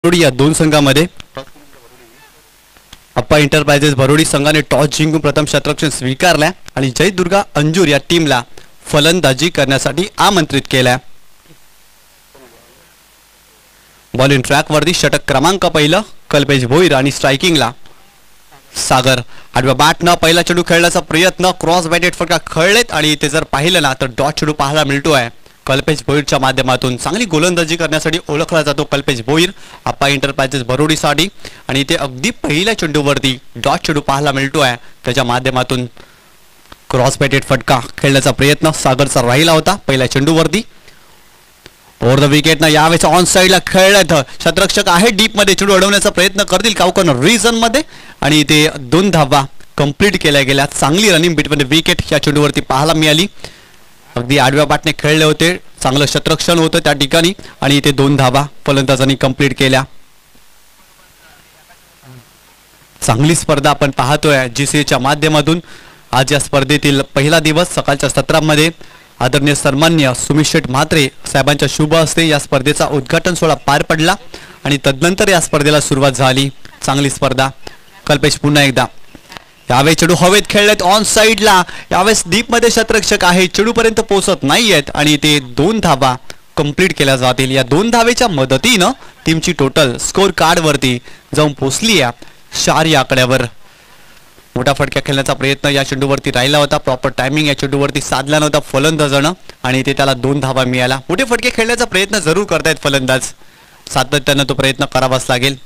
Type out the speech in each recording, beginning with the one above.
या दोन संघामध्ये अप्पा एंटरप्राइजेस भरोडी संघाने टॉस जिंकून प्रथम क्षेत्ररक्षण स्वीकारले आणि जय दुर्गा अंजूर या टीमला फलंदाजी करण्यासाठी आमंत्रित केले। बॉलिंग ट्रॅक वरती षटक क्रमांक पहिला कल्पेश भोईर आणि स्ट्रायकिंगला सागर। आडव्या बॅटनं पहिला चेंडू खेळण्याचा प्रयत्न क्रॉस बॅटेड फटका खेळलेत आणि ते जर पाहिलं ना तर डॉट चेंडू पाहायला मिळतोय। कल्पेश भोईरच्या माध्यमातून चांगली गोलंदाजी करण्यासाठी ओळखला जातो कल्पेश भोईर अप्पा एंटरप्राइजेस भरोडीसाठी आणि ते अगदी पहिल्या चेंडूवरती डॉट चेंडू पाहायला मिळतोय। त्याच्या माध्यमातून क्रॉस बॅटेड फटका खेळण्याचा प्रयत्न सागरचा राहिला होता पहिल्या चेंडूवरती। ओव्हर द विकेट ना यावेळेस ऑन साइडला खेळत क्षेत्ररक्षक आहे डीप मध्ये चेंडू अडवण्याचा प्रयत्न करतील काउकन रिजन मध्ये आणि ते 2 धावा कंप्लीट केल्या गेल्या। चांगली रनिंग बिटवीन विकेट या चेंडूवरती पाहायला मिळाली। अगदी आडव्या बॅटने खेळले होते चांगलं क्षेत्ररक्षण होतं त्या ठिकाणी आणि ते 2 धावा फलंदाजांनी कंप्लीट केल्या। चांगली स्पर्धा आपण पाहतोय जीसीएच्या माध्यमातून। आज या स्पर्धेतील पहिला दिवस सकाळच्या सत्रामध्ये आदरणीय सन्मान्य सुमित शेठ म्हात्रे साहेबांच्या शुभ हस्ते या स्पर्धेचा उद्घाटन सोहळा पार पडला आणि तदनंतर या स्पर्धेला सुरुवात झाली। चांगली स्पर्धा कल्पेश पुन्हा एकदा यावेळेस चेंडू हवेत खेळलेत ऑन साइडला यावेळेस डीप मध्ये क्षेत्ररक्षक आहे चेंडू पर्यंत पोहोचत नाहीयेत आणि ते 2 धावा कंप्लीट केल्या जातील। या 2 धावेच्या मदतीनं टीमची टोटल स्कोर कार्ड वरती जाऊन पोहोचली आहे 4 या आकड्यावर। मोठा फटका खेळण्याचा प्रयत्न या चेंडूवरती राहिला होता प्रॉपर टायमिंग या चेंडूवरती साधला नव्हता फलंदाजानं आणि ते त्याला 2 धावा मिळाला। मोठे फटके खेळण्याचा प्रयत्न जरूर करतायत फलंदाज सातत्यानं तो प्रयत्न करावाच लागेल।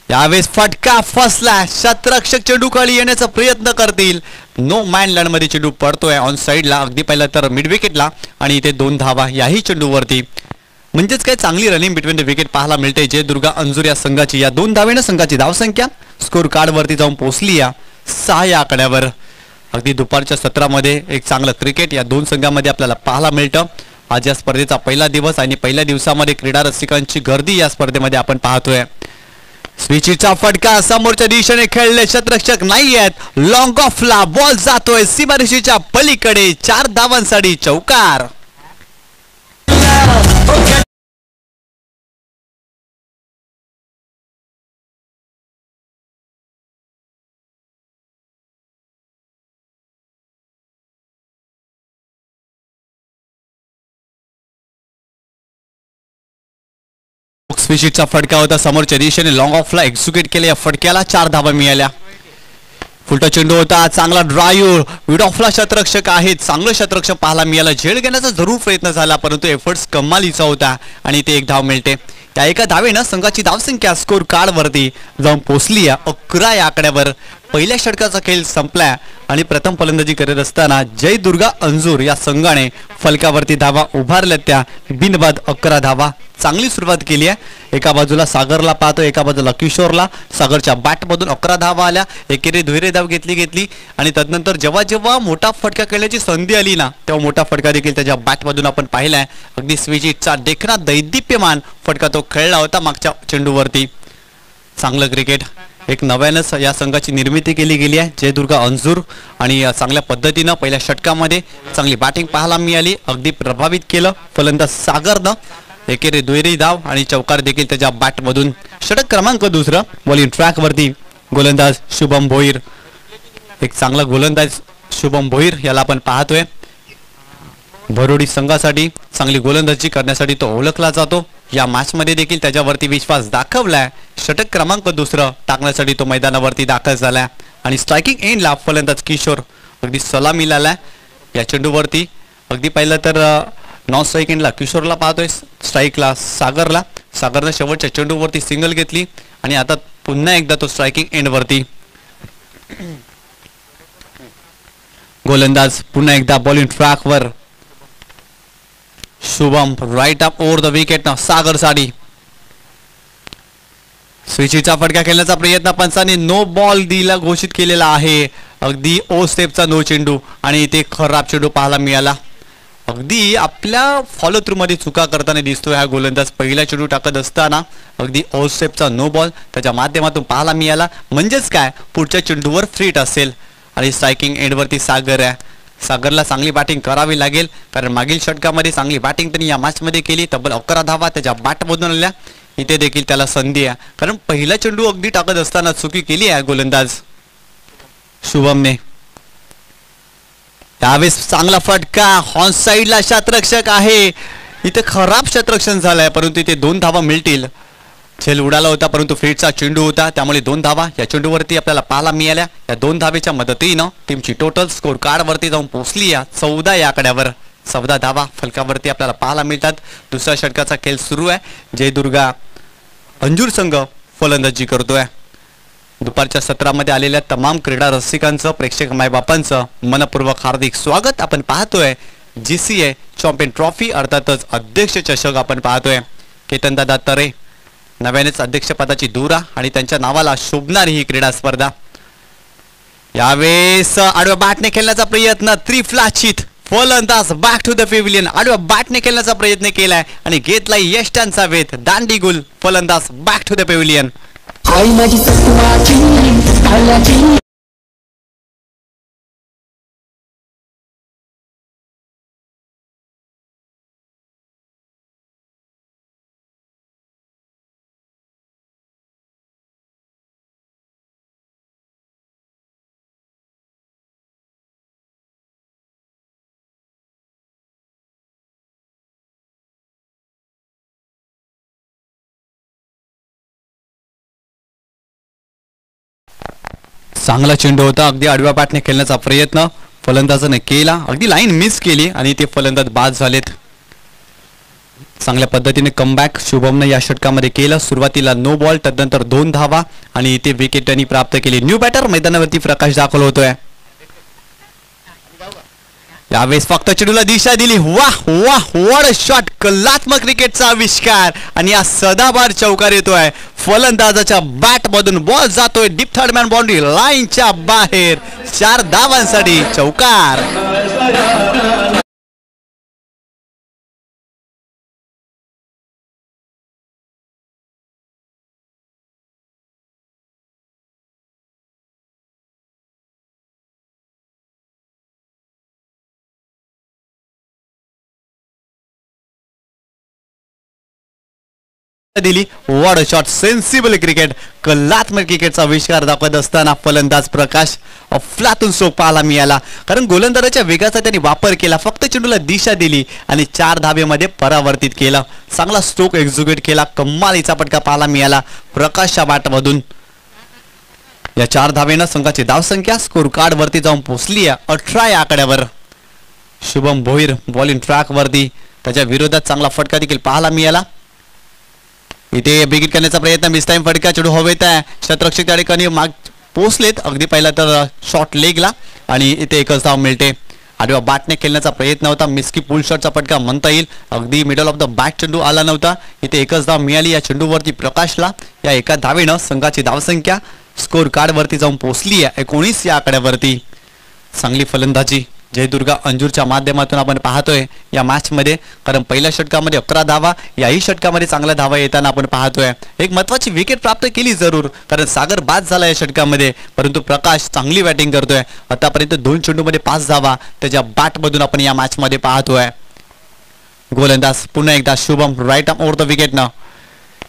यावेळेस फटका फसला क्षेत्ररक्षक चेंडू खाली येण्याचा प्रयत्न करतील नो मॅन लँड मध्ये चेंडू पडतोय ऑन साइडला अगदी पहिला तर मिड विकेटला आणि ते 2 धावा याही चेंडूवरती म्हणजेच काय चांगली रनिंग बिटवीन द विकेट पाहायला मिळते। जय दुर्गा अंजूर या संघाची या 2 धावेनं संघाची धावसंख्या स्कोर कार्ड वरती जाऊन पोहोचली या 6 या आकड्यावर। अगदी दुपारच्या सत्रामध्ये एक चांगलं क्रिकेट या 2 संघांमध्ये आपल्याला पाहायला मिळतं। आज या स्पर्धेचा पहिला दिवस आणि पहिल्या दिवसामध्ये क्रीडा रसिकांची गर्दी या स्पर्धेमध्ये आपण पाहतोय। स्विचीचा फटका समोरच्या दिशेने खेळले क्षेत्ररक्षक नाही आहेत लॉंग ऑफला बॉल जातोय सीमारेषेच्या पलीकडे 4 धावांसाठी चौकार। स्विचीचा फटका होता समोरच्या दिशेने लॉंग ऑफला एक्झिक्यूट केले या फटक्याला 4 धावा मिळाल्या। फुलटा चेंडू होता चांगला ड्राईव्ह मिड ऑफला क्षेत्ररक्षक आहे चांगलं क्षेत्ररक्षक पाहायला मिळालं झेल घेण्याचा जरूर प्रयत्न झाला परंतु एफर्ट्स कमालीचा होता आणि ते 1 धाव मिळते। त्या एका धावेनं संघाची धावसंख्या स्कोर कार्ड वरती जाऊन पोहोचली 11 या आकड्यावर। पहिल्या षटकाचा खेळ संपला आणि प्रथम फलंदाजी करत असताना जय दुर्गा अंजूर या संघाने फलकावरती धावा उभारल्या त्या बिनबाद 11 धावा चांगली सुरुवात केली आहे। एका बाजूला सागरला पाहतो एका बाजूला किशोरला सागरच्या बॅटमधून 11 धावा आल्या एकेरी दुहेरी धाव घेतली आणि तदनंतर जेव्हा जेव्हा मोठा फटका खेळण्याची संधी आली ना तेव्हा मोठा फटका देखील त्याच्या बॅटमधून आपण पाहिलाय। अगदी स्विचीचा देखणा दैदिप्यमान फटका तो खेळला होता मागच्या चेंडूवरती। चांगलं क्रिकेट एक नव्यानंच या संघाची निर्मिती केली गेली आहे जय दुर्गा अंजूर आणि चांगल्या पद्धतीनं पहिल्या षटकामध्ये चांगली बॅटिंग पाहायला मिळाली अगदी प्रभावित केलं फलंदाज सागरनं एकेरी दुहेरी धाव आणि चौकार देखील त्याच्या बॅटमधून। षटक क्रमांक 2 बॉलिंग ट्रॅक वरती गोलंदाज शुभम भोईर एक चांगला गोलंदाज शुभम भोईर याला आपण पाहतोय भरोडी संघासाठी चांगली गोलंदाजी करण्यासाठी तो ओळखला जातो। या मॅच मध्ये देखील त्याच्यावरती विश्वास दाखवलाय। षटक क्रमांक 2 टाकण्यासाठी तो मैदानावरती दाखल झालाय आणि स्ट्रायकिंग एंडला फलंदाज किशोर अगदी सलामी मिळालाय या चेंडूवरती। अगदी पहिलं तर नॉन स्ट्राईक एंडला किशोरला पाहतोय स्ट्राईकला सागरनं शेवटच्या चेंडूवरती सिंगल घेतली आणि आता पुन्हा एकदा तो स्ट्रायकिंग एंड वरती गोलंदाज पुन्हा एकदा बॉलिंग ट्रॅक वर Shubham right up over the wicket Sagar साठी स्विचीचा फटका खेळण्याचा प्रयत्न पंचांनी नो बॉल दिला घोषित केलेला आहे। अगदी ओ स्टेपचा नो चेंडू आणि ते खराब चेंडू पाहायला मिळाला। अगदी आपल्या फॉलो थ्रू मध्ये चुका करताना दिसतोय हा गोलंदाज पहिला चेंडू टाकत असताना अगदी ओ स्टेपचा नो बॉल त्याच्या माध्यमातून पाहायला मिळाला म्हणजेच काय पुढच्या चेंडूवर फ्रीट असेल आणि स्ट्रायकिंग एंड वरती सागर आहे। सागरला चांगली बॅटिंग करावी लागेल कारण मागील षटकामध्ये चांगली बॅटिंग त्यांनी या मॅच मध्ये केली तब्बल 11 धावा त्याच्या बॅटमधून आल्या। इथे देखील त्याला संधी आहे, कारण पहिला चेंडू अगदी टाकत असताना चुकी केली आहे गोलंदाज शुभमने. त्यावेळेस चांगला फटका, ऑन साइडला शतरक्षक आहे, इथे खराब शतरक्षण झालंय, परंतु इथे 2 धावा मिळतील. झेल उडाला होता, परंतु फील्डचा चेंडू होता, त्यामुळे 2 धावा या चेंडूवरती आपल्याला पाहायला मिळाल्या. या 2 धावेच्या मदतीनं टीमची टोटल स्कोर कार्ड वरती जाऊन पोहोचली या 14 या आकड्यावर. 14 धावा फलकावरती आपल्याला पाहायला मिळतात. दुसऱ्या षटकाचा खेळ सुरू आहे. जयदुर्गा अंजूर संघ फलंदाजी करतोय. दुपारच्या सत्रामध्ये आलेल्या तमाम क्रीडा रसिकांचं, प्रेक्षक मायबापांचं मनपूर्वक हार्दिक स्वागत. आपण पाहतोय GCA चॅम्पियन ट्रॉफी अर्थातच अध्यक्ष चषक आपण पाहतोय. केतनदादा तरे नव्यानेच अध्यक्षपदाची धुरा आणि त्यांच्या नावाला शोभणारी ही क्रीडा स्पर्धा. यावेळेस आडव्या बॅटने खेळण्याचा प्रयत्न, त्रिफलाचित फलंदाज बॅक टू द पेव्हिलियन. आडव्या बॅटने खेळण्याचा प्रयत्न केलाय आणि घेतलाय यष्टांचा वेध. दांडीगुल फलंदाज बॅक टू द पेव्हिलियन. चांगला चेंडू होता, अगदी आडव्या बॅटने खेळण्याचा प्रयत्न फलंदाजाने केला, अगदी लाईन मिस केली आणि ते फलंदाज बाद झालेत. चांगल्या पद्धतीने कमबॅक शुभमने या षटकामध्ये केलं. सुरुवातीला नो बॉल, तदनंतर 2 धावा आणि इथे विकेट त्यांनी प्राप्त केली. न्यू बॅटर मैदानावरती प्रकाश दाखल होतोय. यावेळेस फक्त चेंडूला दिशा दिली. वाह वाह, व्हॉट अ शॉट, कलात्मक क्रिकेटचा आविष्कार आणि या सदाबार चौकार येतोय. फलंदाजाच्या बॅट मधून बॉल जातोय डीप थर्ड मॅन बाउंड्री लाईनच्या बाहेर. 4 धावांसाठी चौकार. दिली. What a shot, sensible cricket, कलात्मक क्रिकेटचा आविष्कार दाखवत असताना फलंदाज प्रकाश अफलातून स्ट्रोक पाहायला मिळाला, कारण गोलंदाजाच्या वेगाचा त्यांनी वापर केला. फक्त चेंडूला दिशा दिली आणि 4 धावेमध्ये परावर्तित केला. चांगला स्ट्रोक एक्झिक्यूट केला. कमालीचा पटका पाहायला मिळाला प्रकाशच्या बॅटमधून. या 4 धावेनं संघाची धावसंख्या स्कोर कार्ड वरती जाऊन पोहोचली आहे 18 या आकड्यावर. शुभम भोईर बॉलिंग ट्रॅक वरती, त्याच्या विरोधात चांगला फटका देखील पाहायला मिळाला. इथे बिगिट करण्याचा प्रयत्न, मिस टाइम फटका, चेंडू हवेत आहे. शतरक्षक त्या ठिकाणी माग पोहोचलेत. अगदी पहिला तर शॉट लेगला आणि इथे एकच धाव मिळते. आडव्या बॅटने खेळण्याचा प्रयत्न होता, मिस्की पुल शॉटचा फटका म्हणता येईल. अगदी मिडल ऑफ द बॅट चेंडू आला नव्हता. इथे एकच धाव मिळाली या चेंडूवरती प्रकाशला. या एका धावेनं संघाची धावसंख्या स्कोर कार्ड वरती जाऊन पोहोचली आहे 19 या आकड्यावरती. चांगली फलंदाजी जयदुर्गा अंजूरच्या माध्यमातून आपण पाहतोय या मॅच मध्ये, कारण पहिल्या षटकामध्ये 11 धावा, याही षटकामध्ये चांगल्या धावा येताना आपण पाहतोय. एक महत्वाची विकेट प्राप्त केली जरूर, कारण सागर बाद झाला या षटकामध्ये, परंतु प्रकाश चांगली बॅटिंग करतोय. आतापर्यंत 2 चेंडूमध्ये 5 धावा त्याच्या बॅट मधून आपण या मॅच मध्ये पाहतोय. गोलंदाज पुन्हा एकदा Shubham, right arm over the wicket न.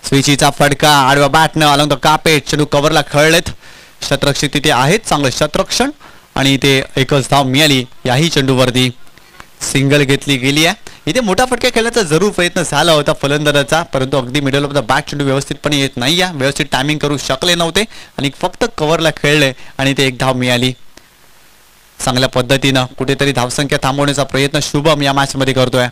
स्विचीचा फटका आडव्या बॅटनं अलॉंग द कार्पेट, चेंडू कव्हरला खेळलेत. शतरक्षक तिथे आहेत, चांगलं शतरक्षण आणि इथे एकच धाव मिळाली. याही चेंडूवरती सिंगल घेतली गेली आहे. इथे मोठा फटका खेळण्याचा जरूर प्रयत्न झाला होता फलंदाजाचा, परंतु अगदी मिडल ऑफ द बॅट चेंडू व्यवस्थितपणे येत नाही आहे. व्यवस्थित टायमिंग करू शकले नव्हते आणि फक्त कव्हरला खेळले आणि ते एक धाव मिळाली. चांगल्या पद्धतीनं कुठेतरी धावसंख्या थांबवण्याचा प्रयत्न शुभम या मॅच मध्ये करतोय.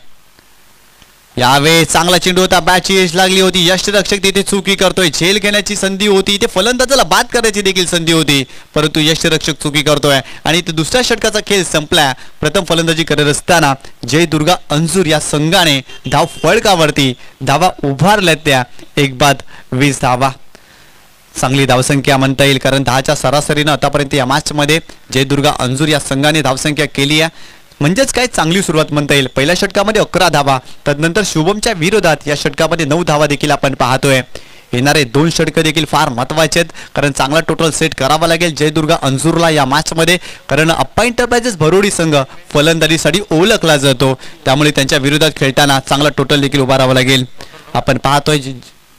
यावेळेस चांगला चेंडू होता, बॅटची एज लागली होती. यष्टरक्षक तिथे चुकी करतोय. झेल घेण्याची संधी होती, इथे फलंदाजाला बाद करायची देखील संधी होती, परंतु यष्टरक्षक चुकी करतोय आणि इथे दुसऱ्या षटकाचा खेळ संपला. प्रथम फलंदाजी करत असताना जयदुर्गा अंजूर या संघाने धाव फळकावरती धावा उभारल्यात त्या 1-20 धावा. चांगली धावसंख्या म्हणता येईल, कारण 10च्या सरासरीनं आतापर्यंत या मॅच मध्ये जयदुर्गा अंजूर या संघाने धावसंख्या केली आहे. म्हणजेच काय चांगली सुरुवात म्हणता येईल. पहिल्या षटकामध्ये 11 धावा, तदनंतर शुभमच्या विरोधात या षटकामध्ये 9 धावा देखील आपण पाहतोय. येणारे 2 षटक देखील फार महत्वाचे आहेत, कारण चांगला टोटल सेट करावा लागेल जयदुर्गा अंजूरला या मॅच मध्ये, कारण अप्पा एंटरप्राइजेस भरोडी संघ फलंदाजीसाठी ओळखला जातो, त्यामुळे त्यांच्या विरोधात खेळताना चांगला टोटल देखील उभारावा लागेल. आपण पाहतोय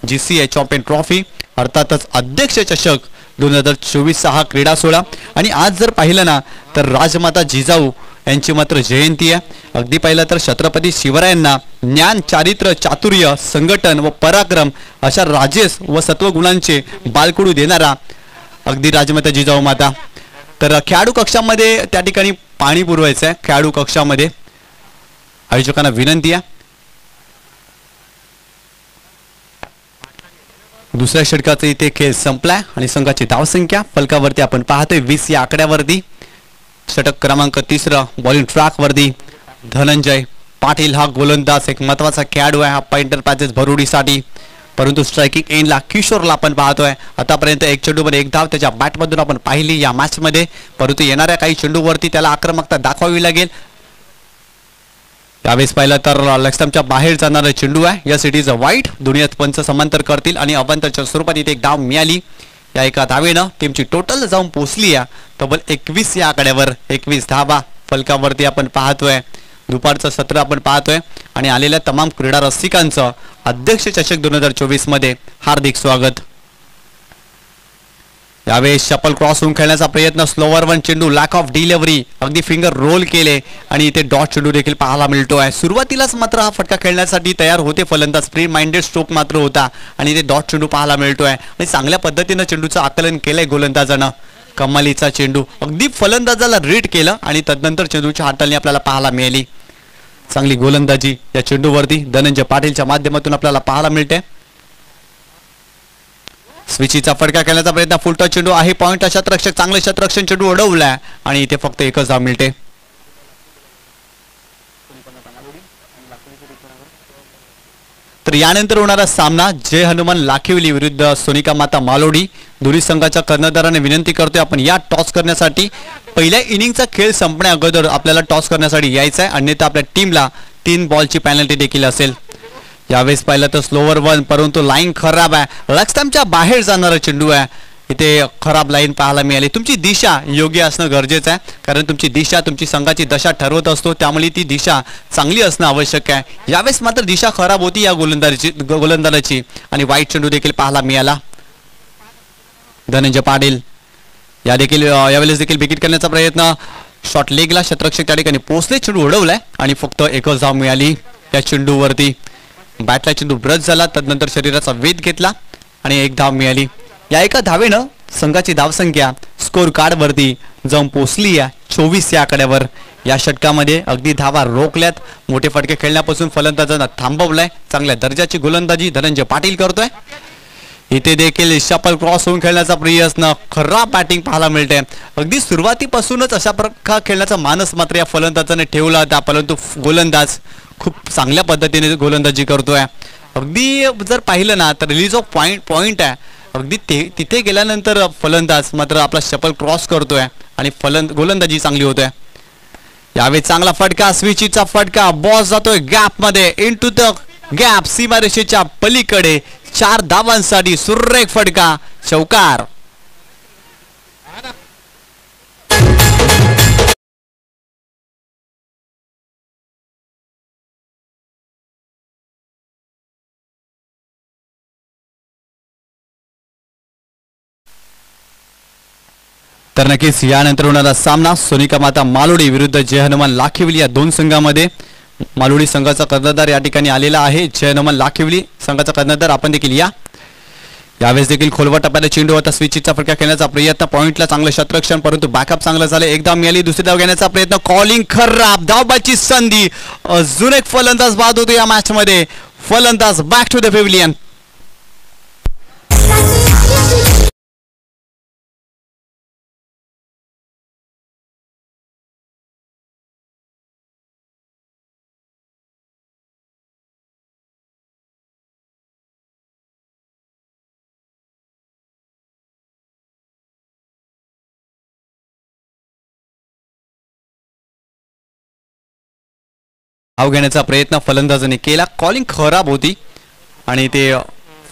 GCI चॅम्पियन ट्रॉफी अर्थातच अध्यक्ष चषक 2024 हा क्रीडा सोहळा. आणि आज जर पाहिलं ना तर राजमाता जिजाऊ यांची मात्र जयंती आहे. अगदी पाहिलं तर छत्रपती शिवरायांना ज्ञान, चारित्र्य, चातुर्य, संघटन व पराक्रम अशा राजेस व सत्वगुणांचे बालकडू देणारा अगदी राजमाता जिजाऊ माता. तर खेळाडू कक्षामध्ये त्या ठिकाणी पाणी पुरवायचं आहे. खेळाडू कक्षामध्ये आयोजकांना विनंती आहे. दुसऱ्या षटकाचा इथे खेळ संपलाय आणि संघाची धावसंख्या फलकावरती आपण पाहतोय 20 या आकड्यावरती. षटक क्रमांक 3 बॉलिंग ट्रॅक वरती धनंजय पाटील हा गोलंदाज एक महत्वाचा खेळाडू आहे. हा पॉइंटर पॅचेस भरुडीसाठी, परंतु स्ट्रायकिंग एंडला किशोरला आपण पाहतोय. आतापर्यंत एक चेंडूवर एक धाव त्याच्या बॅटमधून आपण पाहिली या मॅच मध्ये, परंतु येणाऱ्या काही चेंडूवरती त्याला आक्रमकता दाखवावी लागेल. यावेळेस पाहिलं तर लक्ष्मणच्या बाहेर जाणारा चेंडू आहे. या सिटीज वाईट दुनियात पंच समांतर करतील आणि अवांतरच्या स्वरूपात इथे एक धाव मिळाली. या एका धावेनं टीमची टोटल जाऊन पोहोचली आहे तब्बल 21 या आकड्यावर. 21 धावा फलकावरती आपण पाहतोय. दुपारचं सत्र आपण पाहतोय आणि आलेल्या तमाम क्रीडा रसिकांचं अध्यक्ष चषक 2024 मध्ये हार्दिक स्वागत. यावेळेस शपल क्रॉस होऊन खेळण्याचा प्रयत्न, स्लोवर वन चेंडू, लॅक ऑफ डिलिव्हरी, अगदी फिंगर रोल केले आणि इथे डॉट चेंडू देखील पाहायला मिळतोय. सुरुवातीलाच मात्र हा फटका खेळण्यासाठी तयार होते फलंदाज, फ्री माइंडेड स्ट्रोक मात्र होता आणि इथे डॉट चेंडू पाहायला मिळतोय आणि चांगल्या पद्धतीनं चेंडूचं आकलन केलंय गोलंदाजानं. कमालीचा चेंडू अगदी फलंदाजाला रीड केलं आणि तदनंतर चेंडूची हाताळणी आपल्याला पाहायला मिळाली. चांगली गोलंदाजी या चेंडूवरती धनंजय पाटीलच्या माध्यमातून आपल्याला पाहायला मिळते. स्विचीचा फटका खेळण्याचा प्रयत्न, फुलटॉस चेंडू आहे. पॉइंटला शतरक्षक, चांगले शतरक्षण चेंडू अडवलाय आणि इथे फक्त एकच धाव मिळते. तर यानंतर होणारा सामना जय हनुमान लाखिवली विरुद्ध सोनिका माता मालोडी. दोन्ही संघाच्या कर्णधाराने विनंती करतोय आपण या टॉस करण्यासाठी. पहिल्या इनिंगचा खेळ संपण्या अगोदर आपल्याला टॉस करण्यासाठी यायचं आहे, अन्यथा आपल्या टीमला 3 बॉलची पेनल्टी देखील असेल. यावेळेस पाहिलं तर स्लोवर वन, परंतु लाईन खराब आहे. लक्ष्मणच्या बाहेर जाणारा चेंडू आहे. इथे खराब लाईन पाहायला मिळाली. तुमची दिशा योग्य असणं गरजेचं आहे, कारण तुमची दिशा तुमची संघाची दशा ठरवत असतो, त्यामुळे ती दिशा चांगली असणं आवश्यक आहे. यावेळेस मात्र दिशा खराब होती या गोलंदाजाची आणि वाईट चेंडू देखील पाहायला मिळाला. धनंजय पाटील यावेळेस देखील विकेट करण्याचा प्रयत्न, शॉर्ट लेगला शतरक्षक त्या ठिकाणी पोहोचले, चेंडू उडवलाय आणि फक्त एकच धाव मिळाली या चेंडूवरती. बॅटला चेंडू ब्रश झाला, तदनंतर शरीराचा वेध घेतला आणि एक धाव मिळाली. या एका धावेनं संघाची धावसंख्या स्कोर कार्ड वरती जाऊन पोहोचली आहे 24 या आकड्यावर. या षटकामध्ये अगदी धावा रोखल्यात, मोठे फटके खेळण्यापासून फलंदाजांना थांबवलंय. चांगल्या दर्जाची गोलंदाजी धनंजय पाटील करतोय. इथे देखील शपल क्रॉस होऊन खेळण्याचा प्रयत्न, खराब बॅटिंग पाहायला मिळते. अगदी सुरुवातीपासूनच अशा प्रकार खेळण्याचा मानस मात्र या फलंदाजाने ठेवला होता, परंतु गोलंदाज खूप चांगल्या पद्धतीने गोलंदाजी करतोय. अगदी जर पाहिलं ना तर रिलीज ऑफ पॉइंट आहे. अगदी तिथे गेल्यानंतर फलंदाज मात्र आपला शपल क्रॉस करतोय आणि गोलंदाजी चांगली होतोय. यावेळी चांगला फटका, स्विचीचा फटका, बॉस जातोय गॅप मध्ये, इनटू द गॅप, सीमारेषेच्या पलीकडे 4 धावांसाठी सुरेख फटका, चौकार. तर नक्कीच यानंतर होणारा सामना सोनिका माता मालोडी विरुद्ध जय हनुमान लाखिवली या दोन संघामध्ये. मालोडी संघाचा कर्णधार या ठिकाणी आलेला आहे. जय हनुमान लाखिवली संघाचा कर्णधार आपण देखील या. यावेळेस देखील खोलवर टप्प्याला चेंडू होता. स्विचचा फटका खेळण्याचा प्रयत्न, पॉइंटला चांगलं शतरक्षण, परंतु बॅकअप चांगलं झालं. एक धाव मिळाली. दुसरी धाव घेण्याचा प्रयत्न, कॉलिंग खराब, धावबाची संधी. अजून एक फलंदाज बाद होतो या मॅच मध्ये. फलंदाज बॅक टू द पेव्हिलियन. धाव घेण्याचा प्रयत्न फलंदाजाने केला. कॉलिंग खराब होती आणि ते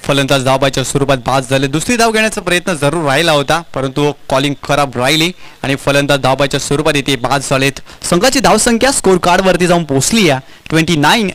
फलंदाज धावबाच्या स्वरूपात बाद झाले. दुसरी धाव घेण्याचा प्रयत्न जरूर राहिला होता, परंतु कॉलिंग खराब राहिली आणि फलंदाज धावबाच्या स्वरूपात इथे बाद झालेत. संघाची धावसंख्या स्कोर कार्ड वरती जाऊन पोहोचली आहे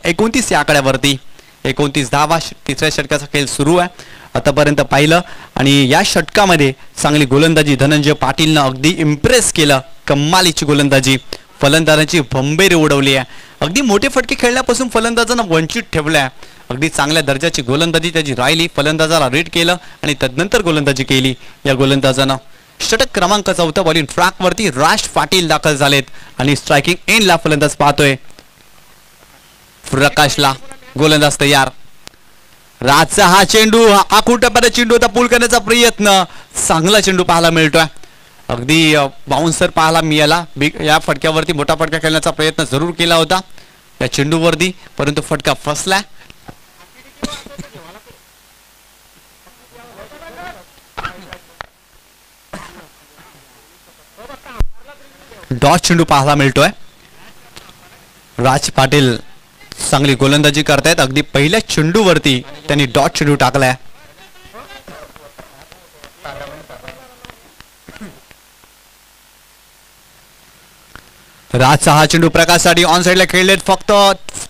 29 या आकड्यावरती. 29 धावा. तिसऱ्या षटकाचा खेळ सुरू आहे आतापर्यंत पाहिलं आणि या षटकामध्ये चांगली गोलंदाजी धनंजय पाटीलनं अगदी इम्प्रेस केलं. कमालीची गोलंदाजी, फलंदाजांची भंबेरी उडवली आहे. अगदी मोठे फटके खेळण्यापासून फलंदाजांना वंचित ठेवलंय. अगदी चांगल्या दर्जाची गोलंदाजी त्याची राहिली. फलंदाजाला रीड केलं आणि तदनंतर गोलंदाजी केली या गोलंदाजानं. षटक क्रमांक 4 बॉलिंग ट्रॅक वरती राज पाटील दाखल झालेत आणि स्ट्रायकिंग एंडला फलंदाज पाहतोय प्रकाशला. गोलंदाज तयार. राजचा हा चेंडू, आखून टप्प्याचा चेंडू होता, पूल करण्याचा प्रयत्न. चांगला चेंडू पाहायला मिळतोय. अगदी बाउन्सर पाहायला मिळाला. या फटक्यावरती मोठा फटका खेळण्याचा प्रयत्न जरूर केला होता या चेंडूवरती, परंतु फटका फसला. डॉट चेंडू पाहायला मिळतोय. राज पाटील चांगली गोलंदाजी करतायत. अगदी पहिल्या चेंडूवरती त्यांनी डॉट चेंडू टाकलाय. राजचा हा चेंडू प्रकाशसाठी ऑन साइडला खेळलेत. फक्त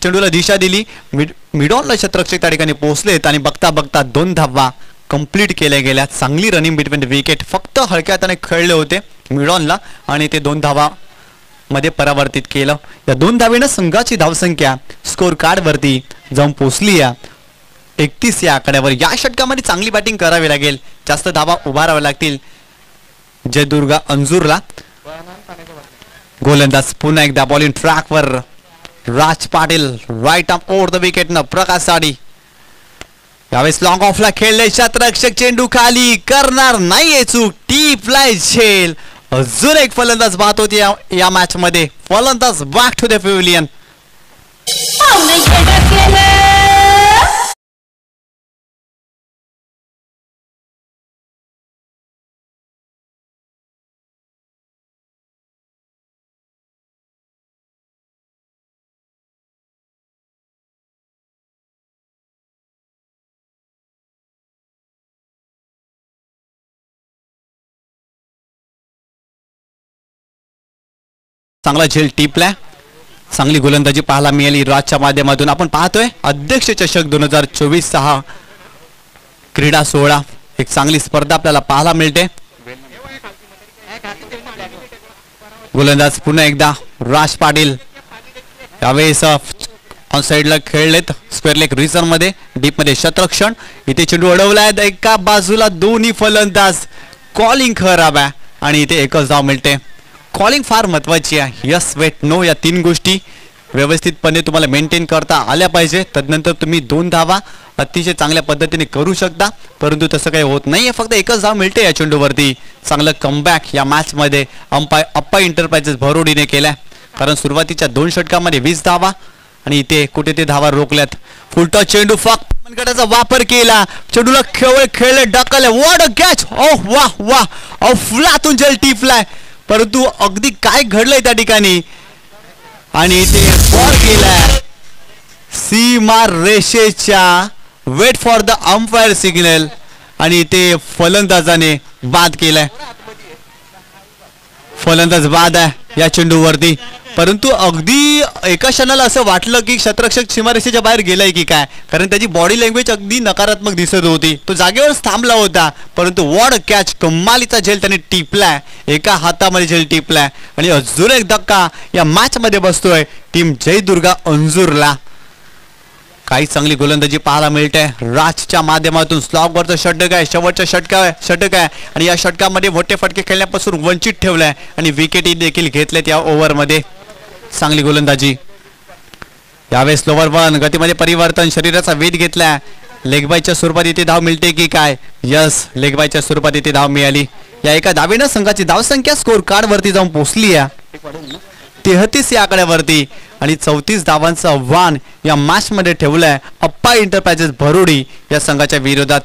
चेंडूला दिशा दिली. मिड ऑनला शतरक्षक त्या ठिकाणी पोहोचलेत आणि बघता बघता 2 धावा कंप्लीट केल्या गेल्या. चांगली रनिंग बिटवीन विकेट. फक्त हलक्या हाताने खेळले होते मिड ऑनला आणि ते 2 धावा मध्ये परावर्तित केलं. या 2 धावेनं संघाची धावसंख्या स्कोर कार्ड वरती जाऊन पोहोचली आहे 31 या आकड्यावर. या षटकामध्ये चांगली बॅटिंग करावी लागेल. जास्त धावा उभाराव्या लागतील जयदुर्गा अंजूरला. गोलंदाज पुन्हा एकदा बॉलिंग ट्रॅकवर Raj Patil. Right arm over the wicket न प्रकाश साडी. यावेळेस लॉंग ऑफला खेळले. शतरक्षक चेंडू खाली करणार नाहीये चूक. टी फ्लाय झेल. अजून एक फलंदाज बाद होते या मॅच मध्ये. फलंदाज बॅक टू द पॅव्हिलियन. चांगला झेल टिपलाय. चांगली गोलंदाजी पाहायला मिळाली राजच्या माध्यमातून. आपण पाहतोय अध्यक्ष चषक 2024 हा क्रीडा सोहळा. एक चांगली स्पर्धा आपल्याला पाहायला मिळते. गोलंदाज पुन्हा एकदा राज पाटील. यावेळेस ऑन साइडला खेळलेत स्क्वेअर लेग रिझर्व मध्ये. डीप मध्ये शतरक्षण. इथे चेंडू अडवलाय. एका बाजूला दोन्ही फलंदाज. कॉलिंग खराब आहे आणि इथे एकच धाव मिळते. कॉलिंग फार महत्वाची आहे. यस वेट नो या 3 गोष्टी व्यवस्थितपणे तुम्हाला मेंटेन करता आल्या पाहिजे. तदनंतर तुम्ही 2 धावा अतिशय चांगल्या पद्धतीने करू शकता, परंतु तसं काही होत नाहीये. फक्त एकच धाव मिळते या चेंडूवरती. चांगलं कमबॅक या मॅच मध्ये अप्पा एंटरप्राइजेस भरोडीने केलाय. कारण सुरुवातीच्या 2 षटकामध्ये 20 धावा आणि इथे कुठे ते धावा रोखल्यात. फुलटॉस चेंडू फक्त मनगटाचा वापर केला. चेंडूला खेळले ढकलले. What a catch. ओह वाह वाह. फ्लातून जल टिपलाय. परंतु अगदी काय घडलंय त्या ठिकाणी आणि ते बॉल केलाय सीमा रेषेच्या. Wait for the umpire signal आणि ते फलंदाजाने बाद केलाय. फलंदाज बाद आहे या चेंडूवरती. परंतु अगदी एका क्षणाला असं वाटलं की शतरक्षक सीमारेषेच्या बाहेर गेलाय की काय, कारण त्याची बॉडी लँग्वेज अगदी नकारात्मक दिसत होती. तो जागेवरच थांबला होता. परंतु वॉट कॅच. कमालीचा झेल त्याने टिपलाय. एका हातामध्ये झेल टिपलाय आणि अजून एक धक्का या मॅच मध्ये बसतोय टीम जयदुर्गा अंजूरला. काही चांगली गोलंदाजी पाहायला मिळते राजच्या माध्यमातून. स्लॉगवरचं षटक आहे. शेवटचं षटक आहे आणि या षटकामध्ये मोठे फटके खेळण्यापासून वंचित ठेवलाय आणि विकेटी देखील घेतल्यात या ओव्हरमध्ये. चांगली गोलंदाजी. यावेळेस लोवर वन गतीमध्ये परिवर्तन. शरीराचा वेध घेतलाय. लेगबायच्या स्वरूपात इथे धाव मिळते की काय. यस लेगबायच्या स्वरूपात इथे धाव मिळाली. या एका धावेनं संघाची धावसंख्या स्कोर कार्ड वरती जाऊन पोहोचली आहे 33 या आकड्यावरती आणि 34 धावांचं आव्हान या मॅच मध्ये ठेवलंय अप्पा एंटरप्राइजेस भरोडी या संघाच्या विरोधात.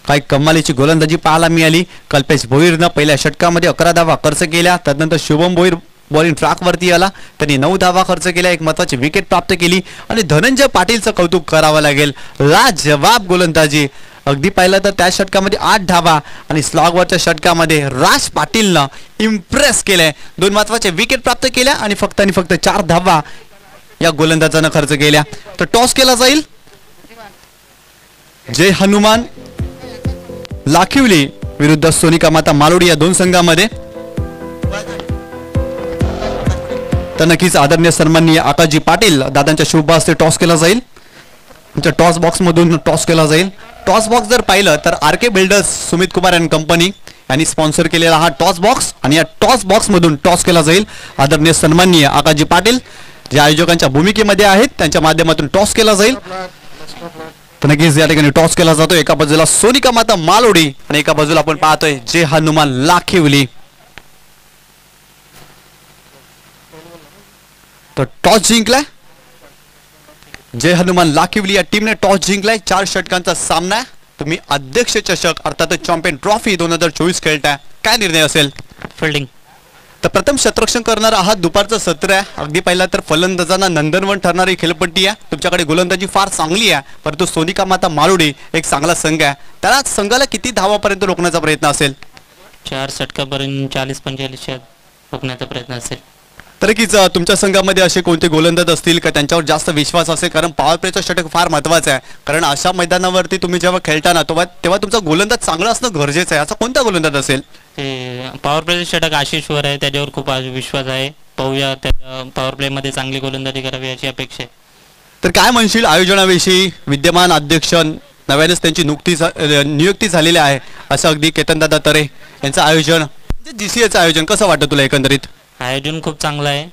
काही कमालीची गोलंदाजी पाहायला मिळाली. कल्पेश भोईरनं पहिल्या षटकामध्ये 11 धावा खर्च केल्या. त्यानंतर शुभम भोईर बॉलिंग ट्रॅक वरती आला. त्यांनी 9 धावा खर्च केल्या. एक महत्वाची विकेट प्राप्त केली आणि धनंजय पाटीलचं कौतुक करावं लागेल. लाजवाब गोलंदाजी. अगदी पाहिलं तर त्या षटकामध्ये 8 धावा आणि स्लॉगवरच्या षटकामध्ये राज पाटीलनं इम्प्रेस केलंय. 2 महत्वाचे विकेट प्राप्त केल्या आणि फक्त 4 धावा या गोलंदाजानं खर्च केल्या. तर टॉस केला जाईल. जय हनुमान लाखिवली विरुद्ध सोनिका माता मालोडी या दोन संघामध्ये. तर नक्कीच आदरणीय सन्माननीय आकाशजी पाटील दादांच्या शुभ हस्ते टॉस केला जाईल. तुमच्या टॉस बॉक्स मधून टॉस केला जाईल. टॉस बॉक्स जर पाहिलं तर R K. Builders Sumit Kumar and company यांनी स्पॉन्सर केलेला हा टॉस बॉक्स आणि या टॉस बॉक्स मधून टॉस केला जाईल. आदरणीय सन्माननीय आकाशजी पाटील जे आयोजकांच्या भूमिकेमध्ये आहेत त्यांच्या माध्यमातून टॉस केला जाईल. तर नक्कीच या ठिकाणी टॉस केला जातो. एका बाजूला सोनिका माता मालोडी आणि एका बाजूला आपण पाहतोय जय हनुमान लाखिवली. तर टॉस जिंकलाय जय हनुमान लाखिवली या टीमने. टॉस जिंकलाय. 4 षटकांचा सामना. तुम्ही अध्यक्ष चषक अर्थात चॅम्पियन ट्रॉफी 2024 खेळताय. काय निर्णय असेल? फिल्डिंग. तर प्रथम क्षेत्ररक्षण करणारा हा दुपारचं सत्र आहे. अगदी पहिला तर फलंदाजांना नंदनवन ठरणारी खेळपट्टी आहे. तुमच्याकडे गोलंदाजी फार चांगली आहे, परंतु सोनिका माता मालोडी एक चांगला संघ आहे. त्याला संघाला किती धावापर्यंत रोखण्याचा प्रयत्न असेल? 4 षटकापर्यंत 40-45 रोखण्याचा प्रयत्न असेल. तर कीच तुमच्या संघामध्ये असे कोणते गोलंदाज असतील का त्यांच्यावर जास्त विश्वास असेल? कारण पॉवर प्लेचं षटक फार महत्वाचं आहे. कारण अशा मैदानावरती तुम्ही जेव्हा खेळताना तेव्हा तुमचा गोलंदाज चांगला असणं गरजेचं आहे. असा कोणता गोलंदाज असेल? पॉवर प्लेचं षटक आशिषवर आहे, त्याच्यावर खूप विश्वास आहे. पाहूया त्या पॉवर प्ले मध्ये चांगली गोलंदाजी करावी याची अपेक्षा आहे. तर काय म्हणशील आयोजनाविषयी? विद्यमान अध्यक्ष नव्यानेच त्यांची नुकतीच नियुक्ती झालेली आहे असं अगदी केतनदादा तरे यांचं आयोजन जीसीएचं आयोजन कसं वाटतं तुला एकंदरीत? आयोजन खूप चांगलं आहे.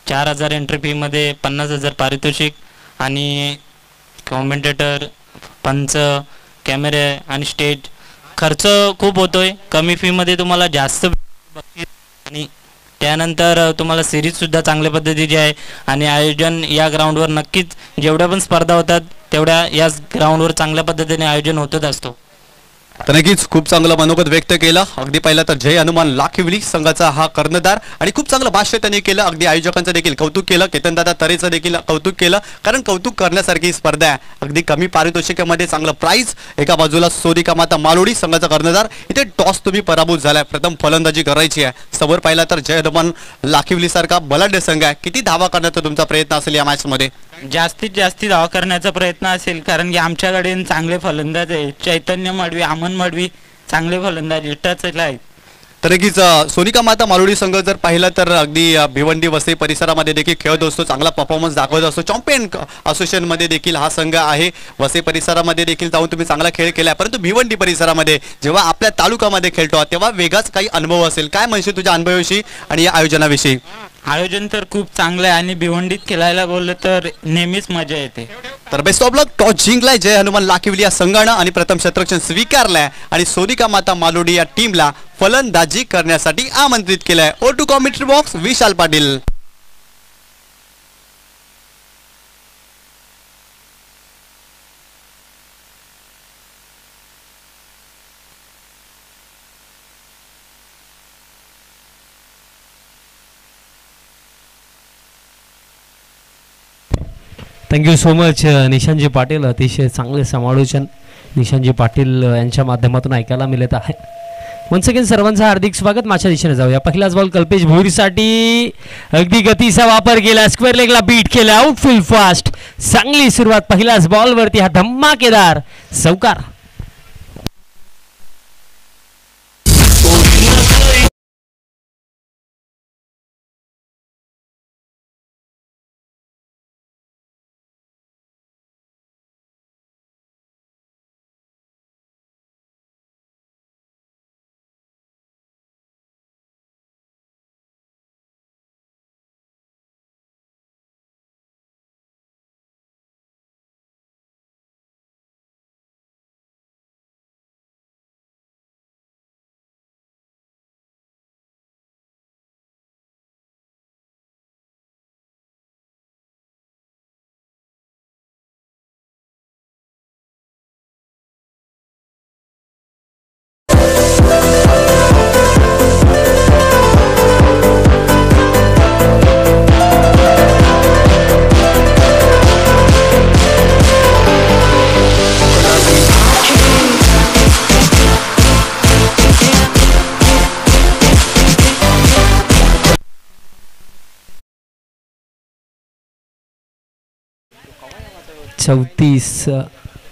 4,000 एंट्री फी मध्ये 50,000 पारितोषिक आणि कॉमेंटेटर, पंच, कॅमेरे आणि स्टेज. खर्च खूप होतोय. कमी फी मध्ये तुम्हाला जास्त आणि त्यानंतर तुम्हाला सिरीज सुद्धा चांगल्या पद्धतीची आहे. आणि आयोजन या ग्राउंडवर नक्कीच जेवढ्या पण स्पर्धा होतात तेवढ्या या ग्राउंडवर चांगल्या पद्धतीने आयोजन होतच असतो. तर नक्कीच खूप चांगलं मनोगत व्यक्त केलं. अगदी पहिला तर जय हनुमान लाखिवली संघाचा हा कर्णधार आणि खूप चांगलं भाष्य त्यांनी केलं. अगदी आयोजकांचं देखील कौतुक केलं. केतनदादा तरेचं देखील कौतुक केलं. कारण कौतुक करण्यासारखी स्पर्धा आहे. अगदी कमी पारितोषिकामध्ये चांगलं प्राइज. एका बाजूला सोनिका माता मालोडी संघाचा कर्णधार. इथे टॉस तुम्ही पराभूत झालाय. प्रथम फलंदाजी करायची आहे. समोर पाहिला तर जय हनुमान लाखिवली सारखा बलाढ्य संघ आहे. किती धावा करण्याचा तुमचा प्रयत्न असेल या मॅच मध्ये? जास्तीत जास्त धावा करण्याचा प्रयत्न असेल, कारण की आमच्याकडे चांगले फलंदाज आहे. चैतन्य मडवी, अमन मडवी चांगले फलंदाज टचला आहेत. तर नक्कीच सोनिका माता मालोडी संघ जर पाहिला तर अगदी भिवंडी वसई परिसरामध्ये देखील खेळत असतो. चांगला परफॉर्मन्स दाखवत असतो. चॅम्पियन असोसिएशन मध्ये देखील हा संघ आहे. वसई परिसरामध्ये देखील जाऊन तुम्ही चांगला खेळ केलाय, परंतु भिवंडी परिसरामध्ये जेव्हा आपल्या तालुक्यामध्ये खेळतो तेव्हा वेगळाच काही अनुभव असेल. काय म्हणशील तुझ्या अनुभवाविषयी आणि या आयोजनाविषयी? आयोजन तर खूप चांगलं आहे आणि भिवंडीत खेळायला बोललं तर नेहमीच मजा येते. तर बेस्ट ऑफ लक. टॉस जिंकलाय जय हनुमान लाखिवली या संघानं आणि प्रथम क्षेत्ररक्षण स्वीकारलंय आणि सोनिका माता मालोडी या टीमला फलंदाजी करण्यासाठी आमंत्रित केलंय. Over to commentary box Vishal Patil. Thank you so much Nishantji Patil. अतिशय चांगले समालोचन निशांतजी पाटील यांच्या माध्यमातून ऐकायला मिळत आहे. वन्स अगेन सर्वांचं हार्दिक स्वागत. माझ्या दिशेने जाऊया. पहिलाच बॉल कल्पेश भोईरसाठी. अगदी गतीचा वापर केला. स्क्वेअर लेगला बीट केला. Outfield fast. चांगली सुरुवात. पहिल्याच बॉलवरती हा धमाकेदार चौकार.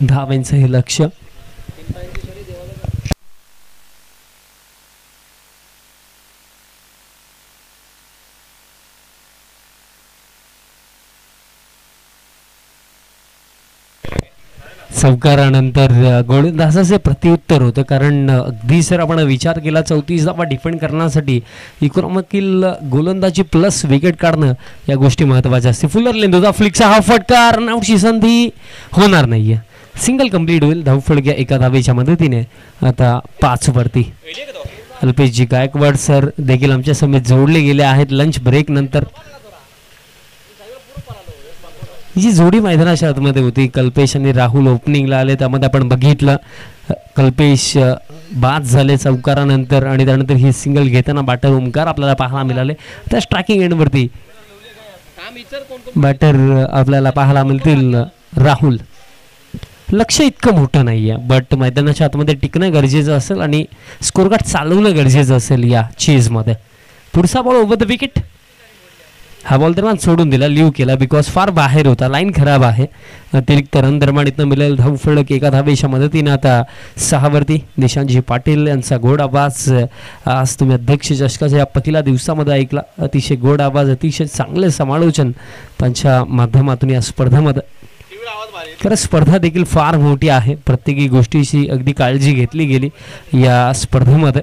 धावांचं हे लक्ष. चौकारानंतर गोलंदाजाचे प्रत्युत्तर होतं, कारण अगदी जर आपण विचार केला 34 धावा डिफेंड करण्यासाठी इकोनॉमिकल गोलंदाजी प्लस विकेट काढणं या गोष्टी महत्त्वाच्या असते. फुलर लेंदूचा फ्लिकचा हा फटका, रनआउटची संधी होणार नाहीये. सिंगल कंप्लीट होईल धावफलक्या एका धावेच्या मदतीने. आता 5 वरती अल्पेशजी गायकवाड सर देखील आमच्या समेत जोडले गेले आहेत लंच ब्रेक नंतर. जी जोडी मैदानाच्या आतमध्ये होती, कल्पेश आणि राहुल ओपनिंगला आले, त्यामध्ये आपण बघितलं कल्पेश बाद झाले चौकारानंतर आणि त्यानंतर ही सिंगल घेताना बॅटर ओमकार आपल्याला पाहायला मिळाले. त्या स्ट्रायकिंग एंडवरती बॅटर आपल्याला पाहायला मिळतील राहुल. लक्ष इतकं मोठं नाही आहे, बट मैदानाच्या आतमध्ये टिकणं गरजेचं असेल आणि स्कोर कार्ड चालवणं गरजेचं असेल या चेजमध्ये. पुढचा बॉल ओव्हर द विकेट. हा बॉल दरम्यान सोडून दिला, लिव्ह केला बिकॉज फार बाहेर होता, लाईन खराब आहे. अतिरिक्त रन दरम्यान इथनं मिळेल धावफलक एका धावेच्या मदतीनं. आता 6 वरती निशांतजी पाटील यांचा गोड आवाज आज तुम्ही अध्यक्ष चषकाच्या या पहिल्या दिवसामध्ये ऐकला. अतिशय गोड आवाज, अतिशय चांगले समालोचन त्यांच्या माध्यमातून या स्पर्धेमध्ये. खरं स्पर्धा देखील फार मोठी आहे, प्रत्येकी गोष्टीची अगदी काळजी घेतली गेली या स्पर्धेमध्ये.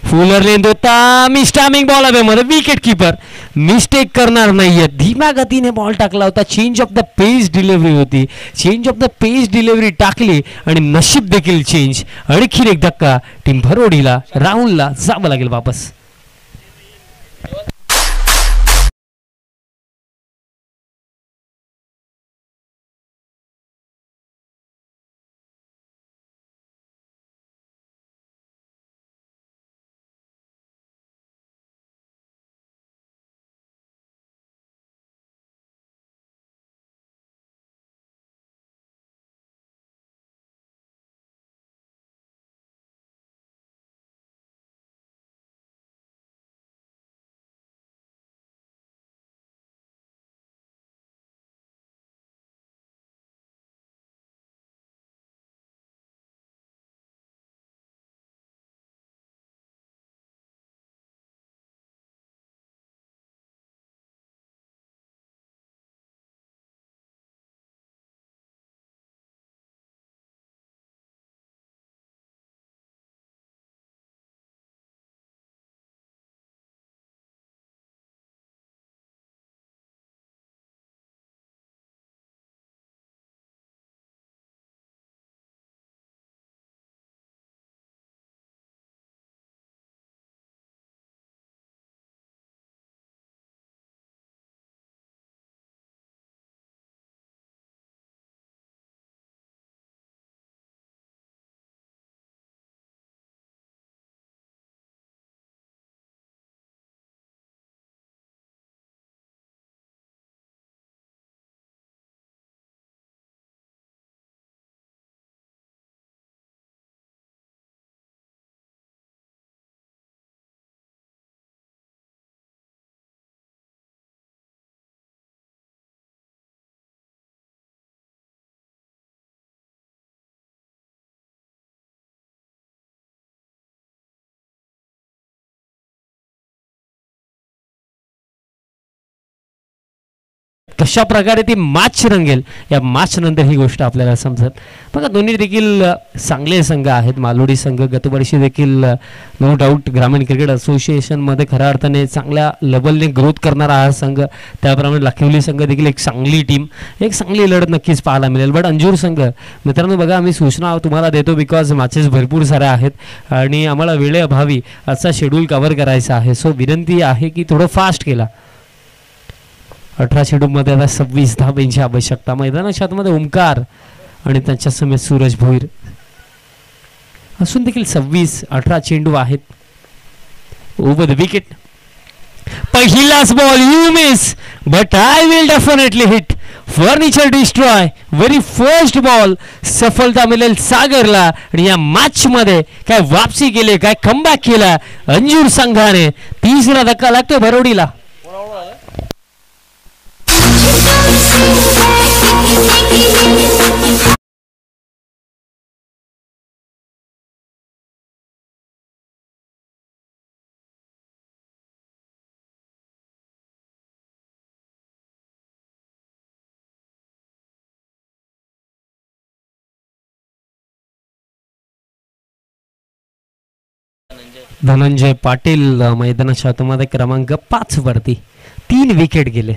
फुलर लेंदोता मिस्टामिंग बॉल हवेमध्ये, विकेट किपर मिस्टेक करणार नाहीये, धीम्या गतीने बॉल टाकला होता. Change of the pace delivery होती, change of the pace delivery टाकली आणि नशीब देखील चेंज. आणखी एक धक्का टीम भरोडीला, राहुलला जावं लागेल वापस. कशा प्रकारे ती मॅच रंगेल या मॅच नंतर ही गोष्ट आपल्याला समजेल. बघा दोन्ही देखील चांगले संघ आहेत. मालोडी संघ गतवर्षी देखील नो डाऊट ग्रामीण क्रिकेट असोसिएशनमध्ये खऱ्या अर्थाने चांगल्या लेवलने ग्रोथ करणारा हा संघ, त्याप्रमाणे लाखिवली संघ देखील एक चांगली टीम, एक चांगली लढत नक्कीच पाहायला मिळेल. बट अंजूर संघ मित्रांनो बघा आम्ही सूचना तुम्हाला देतो बिकॉज मॅचेस भरपूर साऱ्या आहेत आणि आम्हाला वेळेअभावी आजचा शेड्यूल कव्हर करायचा आहे. सो विनंती आहे की थोडं फास्ट केला. 18 चेंडूमध्ये आता 26 धावांची आवश्यकता. मैदानाच्या आतमध्ये ओमकार आणि त्यांच्या समेत सूरज भोईर असून देखील 26-18 चेंडू आहेत. Over the wicket. पहिलाच ball you miss but I will definitely hit. Furniture destroy. Very first ball सफलता मिळेल सागरला आणि या मॅच मध्ये काय वापसी केली, काय कमबॅक केला अंजूर संघाने. तिसरा धक्का लागतो भरोडीला. धनंजय पाटील मैदानाच्या आतमध्ये क्रमांक 5 वरती 3 विकेट गेले.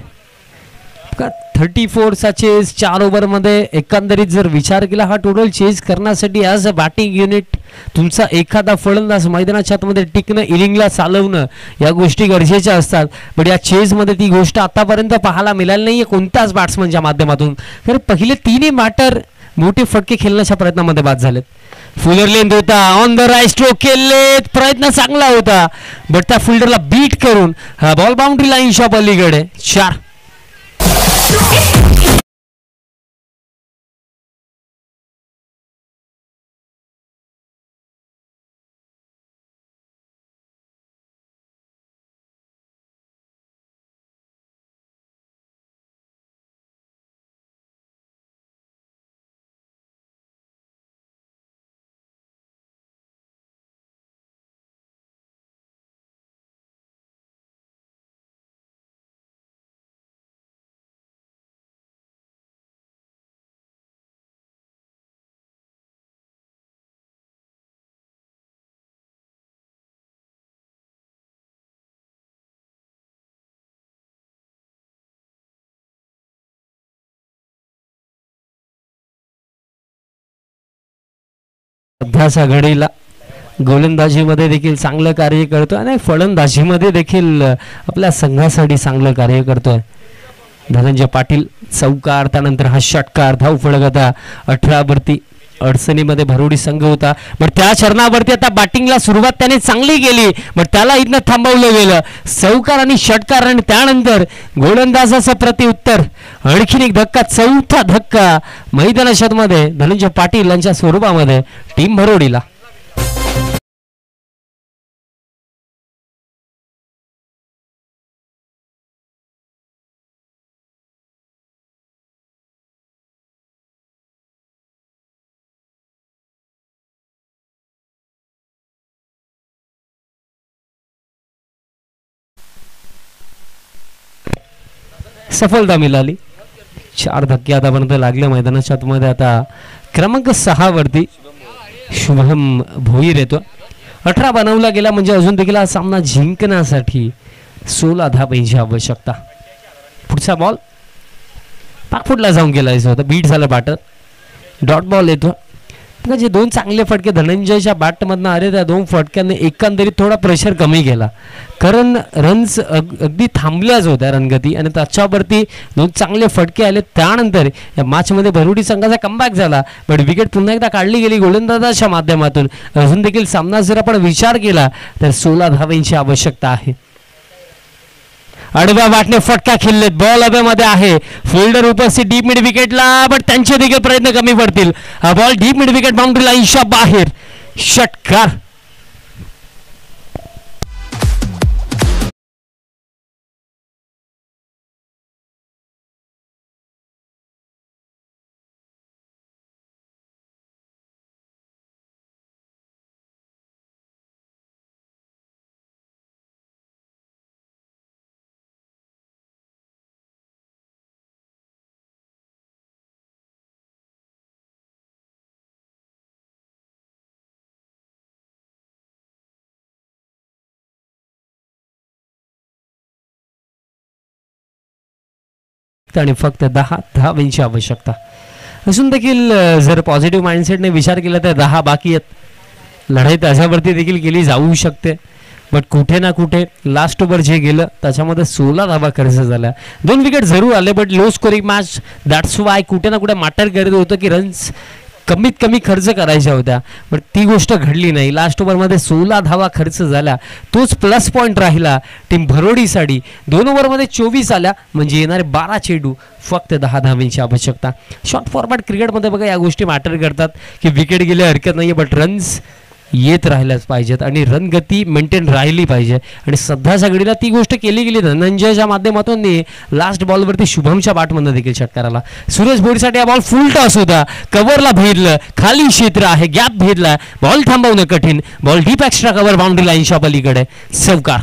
34चा चेस 4 ओव्हरमध्ये एकंदरीत जर विचार केला हा टोटल चेस करण्यासाठी ॲज अ बॅटिंग युनिट तुमचा एखादा फलंदाज मैदानाच्या आतमध्ये टिकणं इनिंगला चालवणं या गोष्टी गरजेच्या असतात. पण या चेसमध्ये ती गोष्ट आतापर्यंत पाहायला मिळाली नाही आहे कोणत्याच बॅट्समनच्या माध्यमातून. तर पहिले 3 बॅटर मोठे फटके खेळण्याच्या प्रयत्नामध्ये बाद झालेत. फुलर लेंथ होता ऑन द राईट स्ट्रोक केलेत प्रयत्न चांगला होता बट त्या फिल्डरला बीट करून हा बॉल बाउंड्री लाईनच्या पलीकडे 4. सध्याच्या घडीला गोलंदाजीमध्ये देखील चांगलं कार्य करतोय आणि फलंदाजीमध्ये देखील आपल्या संघासाठी चांगलं कार्य करतोय धनंजय पाटील. चौकार त्यानंतर हा षटकार धाव फलक आता 18 वरती. अडचणीमध्ये भरोडी संघ होता पण त्या चरणावरती आता बॅटिंगला सुरुवात त्याने चांगली केली पण त्याला इथनं थांबवलं गेलं. चौकार आणि षटकार आणि त्यानंतर गोलंदाजाचं प्रतिउत्तर आणखीन एक धक्का 4था धक्का मैदानाच्या मध्ये धनंजय पाटील यांच्या स्वरूपामध्ये टीम भरोडीला. सफलता मिळाली. 4 धक्के आतापर्यंत लागले मैदानाच्या आतमध्ये. आता क्रमांक 6 वरती शुभम भोईर येतो. 18 बनवला गेला म्हणजे अजून देखील हा सामना जिंकण्यासाठी 16 धावांची आवश्यकता. पुढचा बॉल पाकफुटला जाऊन गेला होता बीट झालं बॅटर. डॉट बॉल येतो. जे 2 चांगले फटके धनंजयच्या बॅटमधनं आले त्या 2 फटक्यांनी एकंदरीत थोडा प्रेशर कमी केला कारण रन्स अगदी थांबल्याच होत्या रनगती आणि त्याच्यावरती 2 चांगले फटके आले. त्यानंतर या मॅचमध्ये भरुडी संघाचा कमबॅक झाला पण विकेट पुन्हा एकदा काढली गेली गोलंदाजाच्या माध्यमातून. अजून देखील सामना जर आपण विचार केला तर 16 धावांची आवश्यकता आहे. आडव्या बॅटने फटका खेळलेत. बॉल हवेमध्ये आहे. फिल्डर उपस्थित डीप मिड विकेटला बट त्यांचे देखील प्रयत्न कमी पडतील. हा ball deep mid wicket boundary लाईनच्या बाहेर. षटकार. आणि फक्त 10 धावांची आवश्यकता असून देखील जर पॉझिटिव्ह माइंडसेटने विचार केला तर 10 बाकी आहेत. लढाई त्याच्यावरती देखील केली जाऊ शकते बट कुठे ना कुठे लास्ट ओव्हर जे गेलं त्याच्यामध्ये 16 धावा खर्च झाल्या. 2 विकेट जरूर आले but low scoring match. That's why कुठे ना कुठे मॅटर करत होतं की रन्स कमीत कमी खर्च करायच्या होत्या पण ती गोष्ट घडली नाही. लास्ट ओव्हरमध्ये 16 धावा खर्च झाल्या. तोच प्लस पॉईंट राहिला टीम भरोडीसाठी. 2 ओव्हरमध्ये 24 आल्या म्हणजे येणारे 12 चेंडू फक्त 10 धावांची आवश्यकता. शॉर्ट फॉर्मॅट क्रिकेटमध्ये बघा या गोष्टी मॅटर करतात की विकेट गेले हरकत नाही बट रन्स येत राहिल्याच पाहिजेत आणि रनगती मेंटेन राहिली पाहिजे आणि सध्याच्या घडीला ती गोष्ट केली गेली. धनंजयच्या माध्यमातून लास्ट बॉलवरती शुभमच्या बॅटमधनं देखील षटकार आला. सुरेश भोईरसाठी हा बॉल फुल टॉस होता. कव्हरला भेदलं. खाली क्षेत्र आहे. गॅप भेदला. बॉल थांबवणं कठीण. Ball deep extra cover boundary लाईनच्या पलीकडे. चौकार.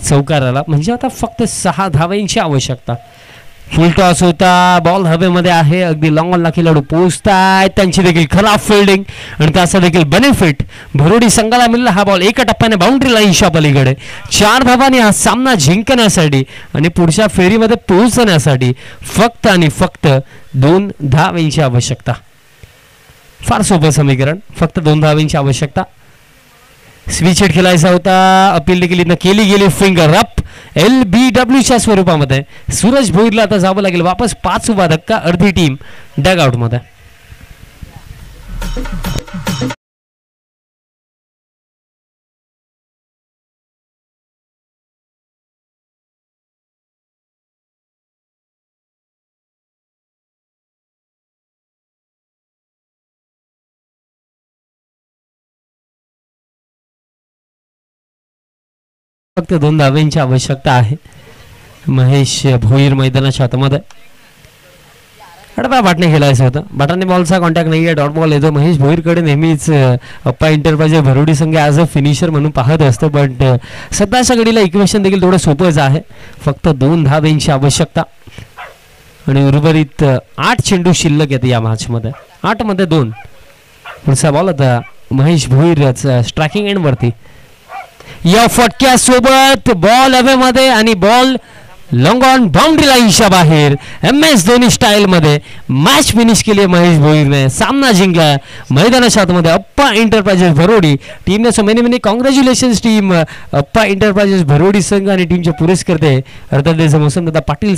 चौकाराला. म्हणजे आता फक्त 6 धावांची आवश्यकता. फुल टॉस होता, बॉल हवेमध्ये आहे, अगदी लॉंग ऑनला खेळाडू पोहोचतायत, त्यांची देखील खराब फिल्डिंग आणि त्याचा देखील बेनिफिट भरोडी संघाला मिळाला. हा बॉल एका टप्प्याने बाउंड्री लाईनच्या पलीकडे. 4 धावांनी हा सामना जिंकण्यासाठी आणि पुढच्या फेरीमध्ये पोहोचण्यासाठी फक्त आणि फक्त 2 धावांची आवश्यकता. फार सोपं समीकरण, फक्त 2 धावांची आवश्यकता. स्विच हिट खेळायचा होता, अपील देखील इथं केली गेली, फिंगर अप LBWच्या स्वरूपामध्ये. सूरज भोईरला आता जावं लागेल वापस. 5 उभा धक्का, अर्धी टीम डग आउट मध्ये. फक्त 2 धावांची आवश्यकता आहे. महेश भोईर मैदानाच्या आतमध्ये. बाटणे खेळायचं होतं, बाटाने बॉलचा कॉन्टॅक्ट नाही आहे, डॉट बॉल येतो. महेश भोईरकडे नेहमीच अप्पा एंटरप्राइजेस भरोडी संघ ॲज अ फिनिशर म्हणून पाहत असतो, बट सध्याच्या घडीला इक्वेशन देखील थोडं सोपंच आहे. फक्त 2 धावांची आवश्यकता आणि उर्वरित 8 चेंडू शिल्लक येते या मॅचमध्ये. 8 मध्ये 2. पुढचा बॉल आता महेश भोईर स्ट्रायकिंग एंड वरती. या फटक्यासोबत बॉल हवेमध्ये आणि बॉल लॉंग ऑन बाउंड्री लाईनच्या बाहेर. MS धोनी स्टाईल मध्ये मॅच फिनिश केली महेश भोईरने. सामना जिंकला मैदानाच्या आतमध्ये अप्पा एंटरप्राइजेस भरोडी टीमने. So many many congratulations team Appa enterprises Bharodi संघ आणि टीमचे पुरस्कर्ते अर्थात मोसम दादा पाटील.